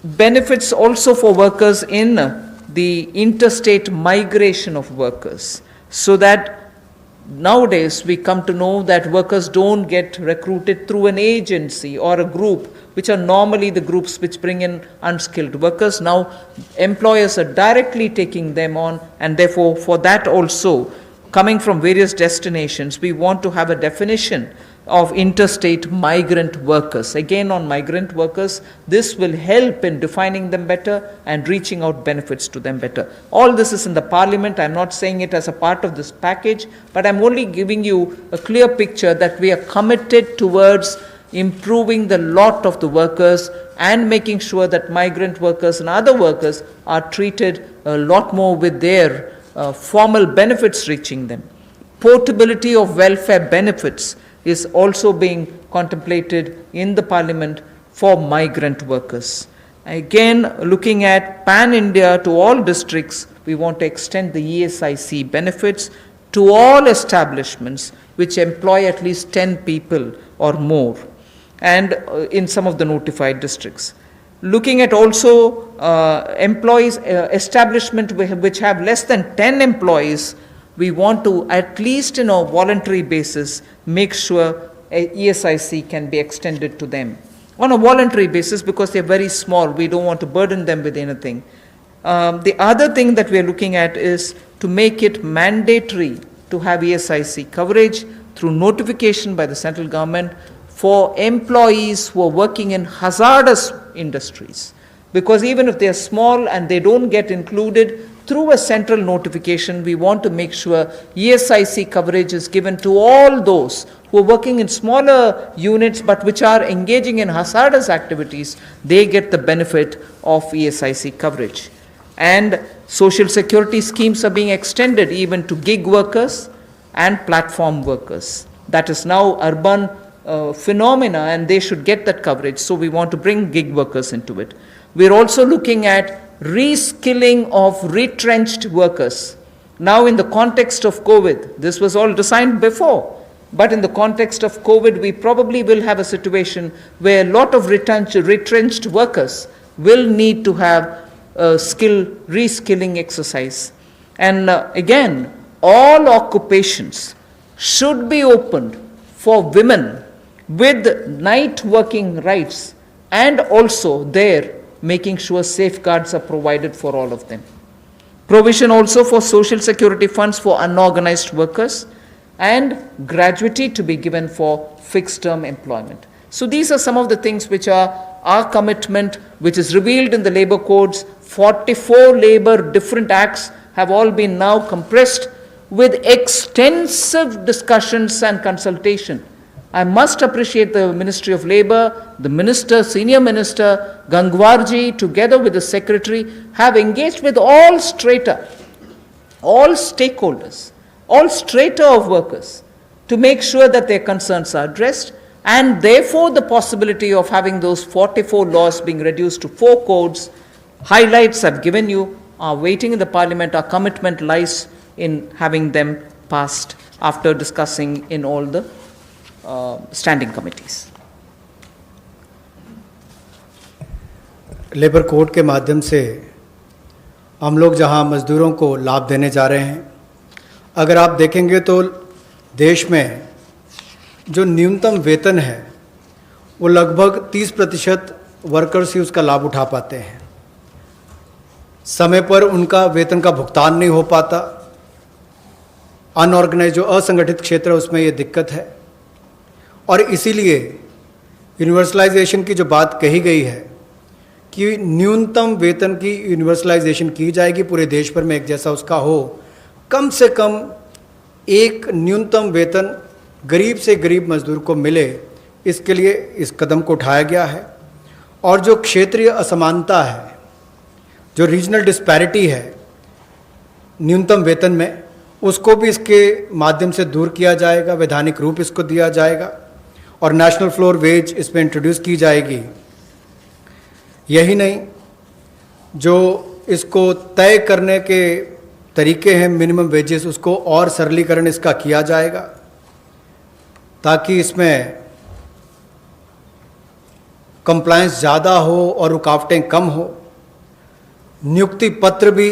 benefits also for workers in the interstate migration of workers, so that nowadays we come to know that workers don't get recruited through an agency or a group, which are normally the groups which bring in unskilled workers. Now employers are directly taking them on, and therefore for that also, coming from various destinations, we want to have a definition of interstate migrant workers. Again, on migrant workers, this will help in defining them better and reaching out benefits to them better. All this is in the Parliament. I'm not saying it as a part of this package, but I'm only giving you a clear picture that we are committed towards improving the lot of the workers and making sure that migrant workers and other workers are treated a lot more with their formal benefits reaching them. Portability of welfare benefits is also being contemplated in the Parliament for migrant workers. Again, looking at pan-India to all districts, we want to extend the ESIC benefits to all establishments which employ at least 10 people or more, and in some of the notified districts. Looking at also employees, establishment which have less than 10 employees, we want to, at least in a voluntary basis, make sure ESIC can be extended to them. On a voluntary basis, because they're very small, we don't want to burden them with anything. The other thing that we're looking at is to make it mandatory to have ESIC coverage through notification by the central government for employees who are working in hazardous industries. Because even if they're small and they don't get included, through a central notification, we want to make sure ESIC coverage is given to all those who are working in smaller units but which are engaging in hazardous activities. They get the benefit of ESIC coverage. And social security schemes are being extended even to gig workers and platform workers. That is now urban phenomena, and they should get that coverage. So we want to bring gig workers into it. We're also looking at reskilling of retrenched workers. Now in the context of COVID, this was all designed before, but in the context of COVID, we probably will have a situation where a lot of retrenched workers will need to have a reskilling exercise. And again, all occupations should be opened for women with night working rights, and also there making sure safeguards are provided for all of them. Provision also for social security funds for unorganized workers, and gratuity to be given for fixed term employment. So these are some of the things which are our commitment, which is revealed in the labor codes. 44 labor different acts have all been now compressed with extensive discussions and consultation. I must appreciate the Ministry of Labour, the Minister, Senior Minister Gangwarji, together with the Secretary, have engaged with all strata, all stakeholders, all strata of workers, to make sure that their concerns are addressed, and therefore the possibility of having those 44 laws being reduced to 4 codes. Highlights I've given you are waiting in the Parliament. Our commitment lies in having them passed after discussing in all the standing committees. Labour code के माध्यम से हम लोग जहां मज़दूरों को लाभ देने जा रहे हैं, अगर आप देखेंगे तो देश में जो न्यूनतम वेतन है वो लगभग 30% वर्कर्स ही उसका लाभ उठा पाते हैं। समय पर उनका वेतन का भुगतान नहीं हो पाता। अनऑर्गेनाइज जो असंगठित क्षेत्र है उसमें ये दिक्कत है, और इसीलिए यूनिवर्सलाइजेशन की जो बात कही गई है कि न्यूनतम वेतन की यूनिवर्सलाइजेशन की जाएगी, पूरे देश भर में एक जैसा उसका हो, कम से कम एक न्यूनतम वेतन गरीब से गरीब मजदूर को मिले, इसके लिए इस कदम को उठाया गया है। और जो क्षेत्रीय असमानता है, जो रीजनल डिस्पैरिटी है न्यूनतम वेतन में, उसको भी इसके माध्यम से दूर किया जाएगा, वैधानिक रूप इसको दिया जाएगा और नेशनल फ्लोर वेज इसमें इंट्रोड्यूस की जाएगी। यही नहीं, जो इसको तय करने के तरीके हैं मिनिमम वेजेस, उसको और सरलीकरण इसका किया जाएगा, ताकि इसमें कंप्लायंस ज़्यादा हो और रुकावटें कम हो, नियुक्ति पत्र भी